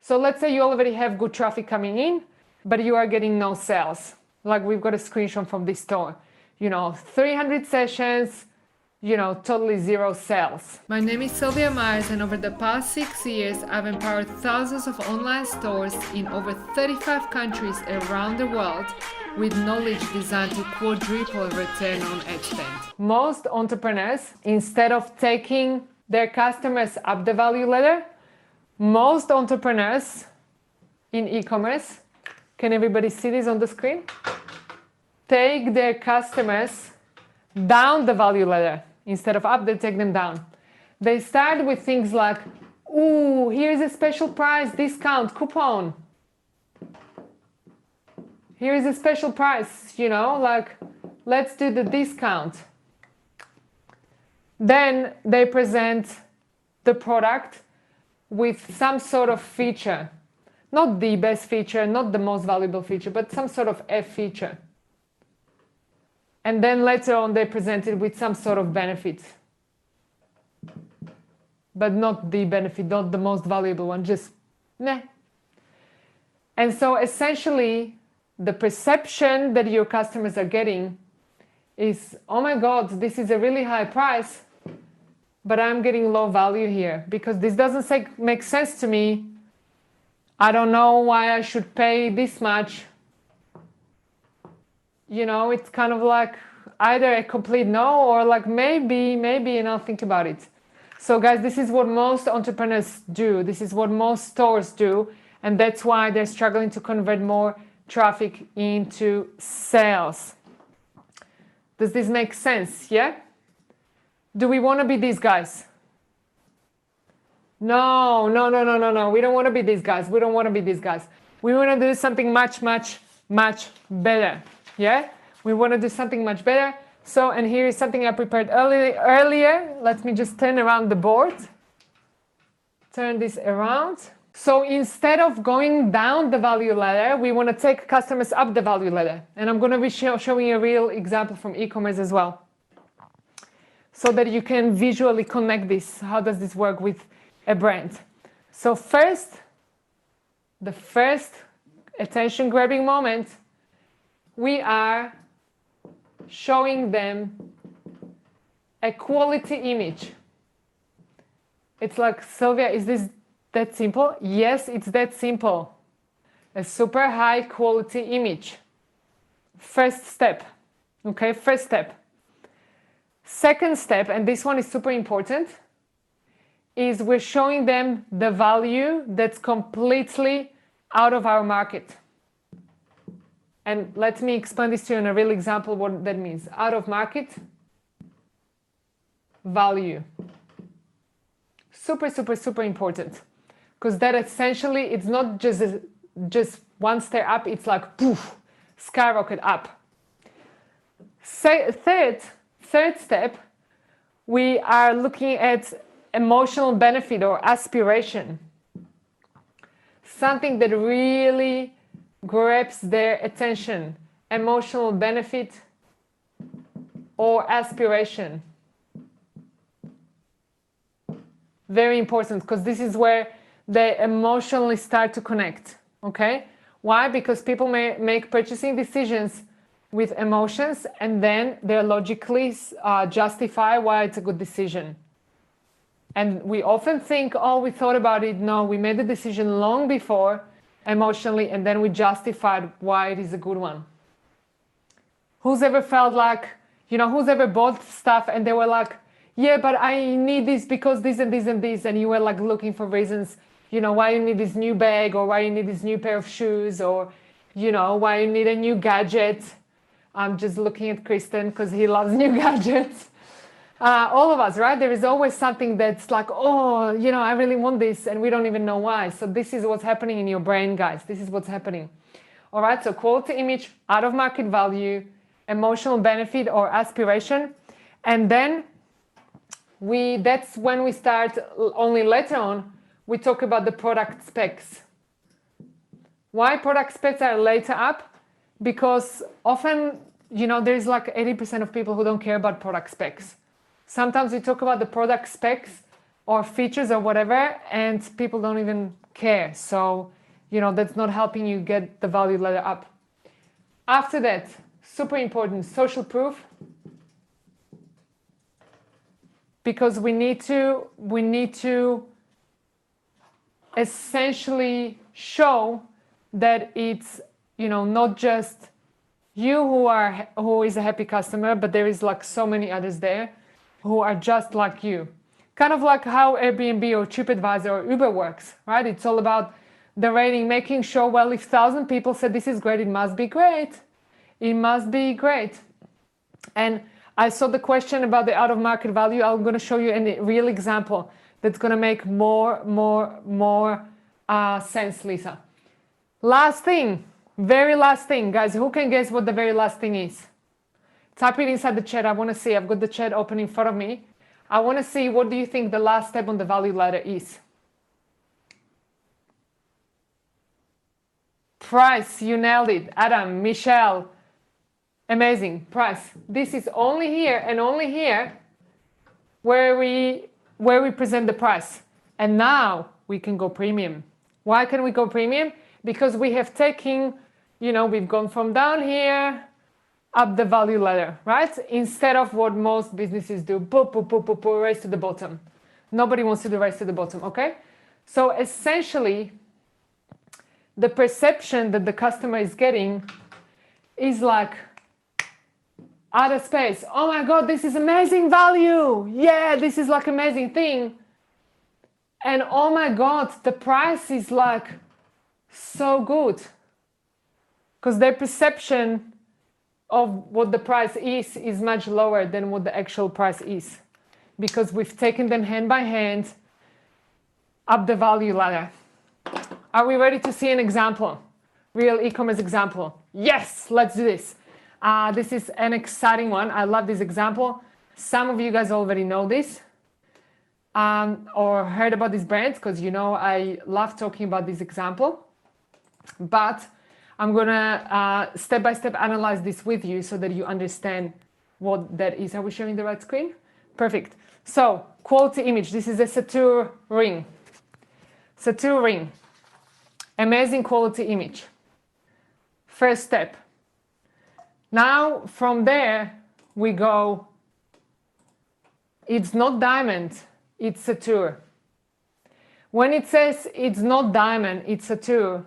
So let's say you already have good traffic coming in, but you are getting no sales. Like we've got a screenshot from this store, 300 sessions, totally zero sales. My name is Silvia Myers, and over the past 6 years, I've empowered thousands of online stores in over 35 countries around the world with knowledge designed to quadruple return on ad spend. Most entrepreneurs, instead of taking their customers up the value ladder, most entrepreneurs in e-commerce, can everybody see this on the screen? Take their customers down the value ladder. Instead of up, they take them down. They start with things like, ooh, here's a special price, discount, coupon. Here is a special price, like, let's do the discount. Then they present the product with some sort of feature. Not the best feature, not the most valuable feature, but some sort of F feature. And then later on they present it with some sort of benefit. But not the benefit, not the most valuable one, just meh. And so essentially, the perception that your customers are getting is, oh my God, this is a really high price, but I'm getting low value here because this doesn't make sense to me. I don't know why I should pay this much. It's kind of like either a complete no or like maybe, and I'll think about it. So guys, this is what most entrepreneurs do. This is what most stores do. And that's why they're struggling to convert more traffic into sales. Does this make sense? Yeah? Do we want to be these guys? No. We don't want to be these guys. We don't want to be these guys. We want to do something much better. Yeah? We want to do something much better. So, and here is something I prepared earlier. Let me just turn around the board. Turn this around. So instead of going down the value ladder, we want to take customers up the value ladder. And I'm going to be showing you a real example from e-commerce as well, so that you can visually connect this. How does this work with a brand? So first, the first attention-grabbing moment, we are showing them a quality image. It's like, Silvia, is this that simple? Yes, it's that simple. A super high quality image. First step. Okay, first step. Second step, and this one is super important, is we're showing them the value that's completely out of our market. And let me explain this to you in a real example, what that means. Out of market, value. Super important. Because that essentially, it's not just one step up, it's like poof, skyrocket up. Third step, we are looking at emotional benefit or aspiration. Something that really grabs their attention. Emotional benefit or aspiration. Very important, because this is where they emotionally start to connect. Okay? Why? Because people may make purchasing decisions with emotions, and then they logically justify why it's a good decision. And we often think, oh, we thought about it. No, we made the decision long before emotionally, and then we justified why it is a good one. Who's ever felt like, who's ever bought stuff and they were like, yeah, but I need this because this and this and this, and you were like looking for reasons, why you need this new bag, or why you need this new pair of shoes, or, why you need a new gadget. I'm just looking at Kristen because he loves new gadgets. All of us, right? There is always something that's like, oh, I really want this, and we don't even know why. So this is what's happening in your brain, guys. This is what's happening. All right, so quality image, out of market value, emotional benefit or aspiration. And then that's when we start, only later on, we talk about the product specs. Why product specs are later up? Because often, there's like 80% of people who don't care about product specs. Sometimes we talk about the product specs or features or whatever, and people don't even care. So, that's not helping you get the value ladder up. After that, super important, social proof. Because we need to essentially show that it's, not just you who is a happy customer, but there is like so many others there who are just like you. Kind of like how Airbnb or TripAdvisor or Uber works, right? It's all about the rating, making sure, well, if 1,000 people said this is great, it must be great. It must be great. And I saw the question about the out of market value. I'm going to show you a real example that's going to make more sense, Lisa. Last thing, very last thing, guys. Who can guess what the very last thing is? Type it inside the chat. I want to see. I've got the chat open in front of me. I want to see, what do you think the last step on the value ladder is? Price, you nailed it. Adam, Michelle, amazing. Price. This is only here and only here where we present the price. And now we can go premium. Why can we go premium? Because we have taken, we've gone from down here up the value ladder, right? Instead of what most businesses do, race to the bottom. Nobody wants to do race to the bottom, okay? So essentially, the perception that the customer is getting is like, outer space. Oh my God, this is amazing value. Yeah, this is like amazing thing. And oh my God, the price is like so good. Because their perception of what the price is much lower than what the actual price is. Because we've taken them hand by hand up the value ladder. Are we ready to see an example? Real e-commerce example. Yes, let's do this. This is an exciting one. I love this example. Some of you guys already know this or heard about this brand because I love talking about this example. But I'm going to step by step analyze this with you so that you understand what that is. Are we showing the right screen? Perfect. So, quality image. This is a Satur ring. Satur ring. Amazing quality image. First step. Now, from there, we go, it's not diamond, it's Satur. When it says it's not diamond, it's Satur,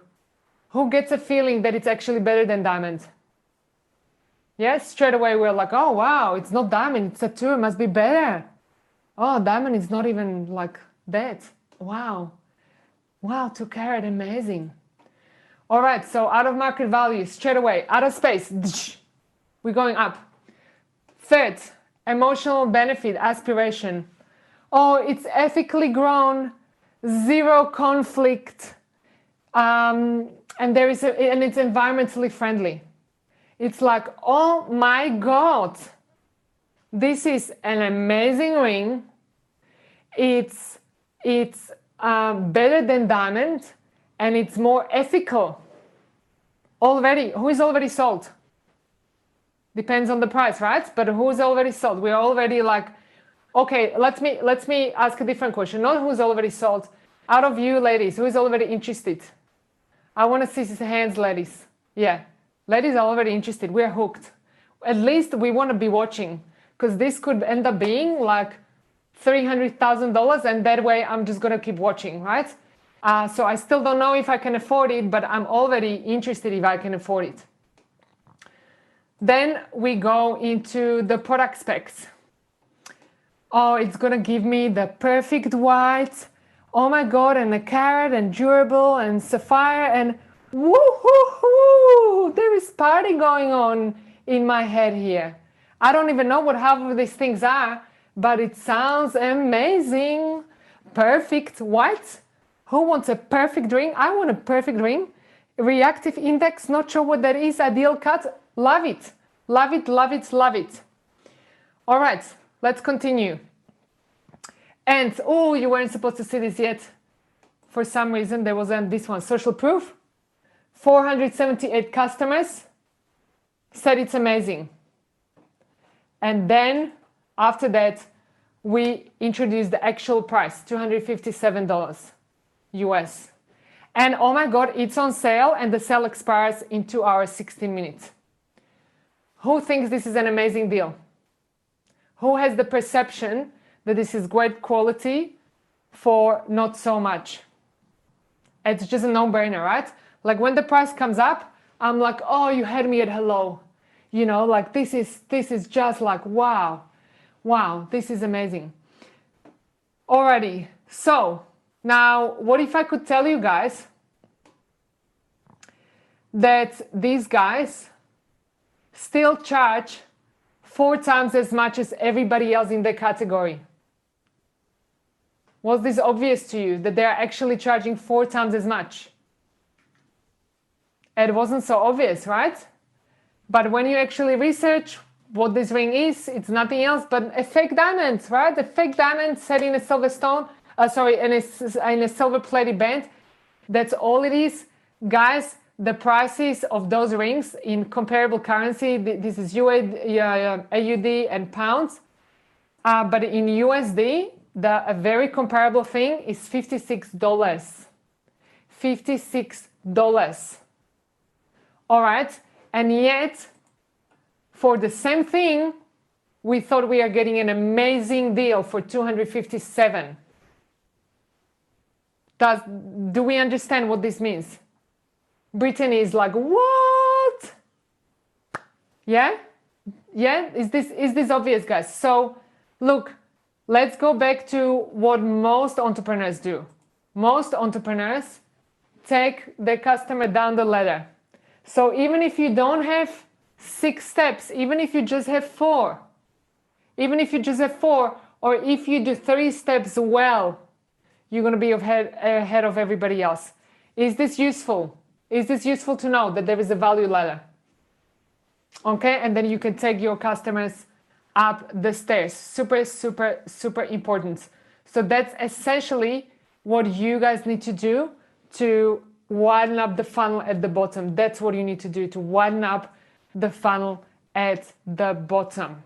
who gets a feeling that it's actually better than diamond? Yes, straight away we're like, oh wow, it's not diamond, it's Satur, it must be better. Oh, diamond is not even like that. Wow. Wow, 2 carat, amazing. All right, so out of market value, straight away, out of space, we're going up. Third, emotional benefit, aspiration. Oh, it's ethically grown, 0 conflict, and it's environmentally friendly. It's like, oh my God, this is an amazing ring. It's better than diamond, and it's more ethical. Already, who is already sold? Depends on the price, right? But who's already sold? We're already like, okay, let me ask a different question. Not who's already sold. Out of you ladies, who is already interested? I want to see hands, ladies. Yeah, ladies are already interested. We're hooked. At least we want to be watching, because this could end up being like $300,000, and that way I'm just going to keep watching, right? So I still don't know if I can afford it, but I'm already interested if I can afford it. Then we go into the product specs. Oh, it's going to give me the perfect white. Oh my God, and a carat and durable and sapphire and woo-hoo-hoo! There is party going on in my head here. I don't even know what half of these things are, but it sounds amazing. Perfect white. Who wants a perfect ring? I want a perfect ring. Reactive index, not sure what that is. Ideal cut, love it. Love it, love it, love it. All right, let's continue. And, oh, you weren't supposed to see this yet. For some reason, there wasn't this one. Social proof. 478 customers said it's amazing. And then, after that, we introduced the actual price, $257 US. And oh my God, it's on sale and the sale expires in 2 hours, 16 minutes. Who thinks this is an amazing deal? Who has the perception that this is great quality for not so much? It's just a no-brainer, right? Like when the price comes up, I'm like, oh, you had me at hello. You know, like this is just like, wow, this is amazing. Alrighty, so now what if I could tell you guys that these guys still charge 4 times as much as everybody else in the category? Was this obvious to you that they're actually charging 4 times as much? It wasn't so obvious, right? But when you actually research what this ring is, it's nothing else but a fake diamond, right? A fake diamond set in a silver stone, in a silver plated band. That's all it is. Guys, the prices of those rings in comparable currency, this is AUD and pounds, but in USD, a very comparable thing is $56. $56. All right, and yet for the same thing, we thought we are getting an amazing deal for $257. Do we understand what this means? Brittany is like, what? Yeah? Yeah? Is this obvious, guys? So look, let's go back to what most entrepreneurs do. Most entrepreneurs take the customer down the ladder. So even if you don't have 6 steps, even if you just have 4, or if you do 3 steps well, you're going to be ahead of everybody else. Is this useful? Is this useful to know that there is a value ladder? Okay, and then you can take your customers up the stairs. Super, super, super important. So that's essentially what you guys need to do to widen up the funnel at the bottom. That's what you need to do to widen up the funnel at the bottom.